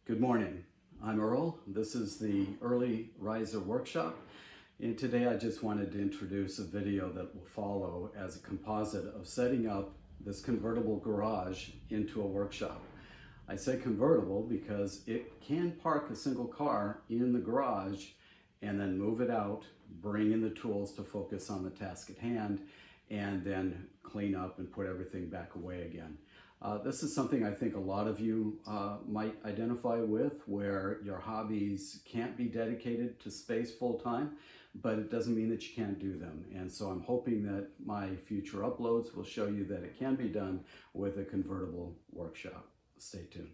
Good morning. I'm Earl. This is the Early Riser Workshop. And today I just wanted to introduce a video that will follow as a composite of setting up this convertible garage into a workshop. I say convertible because it can park a single car in the garage and then move it out, bring in the tools to focus on the task at hand, and then clean up and put everything back away again. This is something I think a lot of you might identify with, where your hobbies can't be dedicated to space full time, but it doesn't mean that you can't do them. And so I'm hoping that my future uploads will show you that it can be done with a convertible workshop. Stay tuned.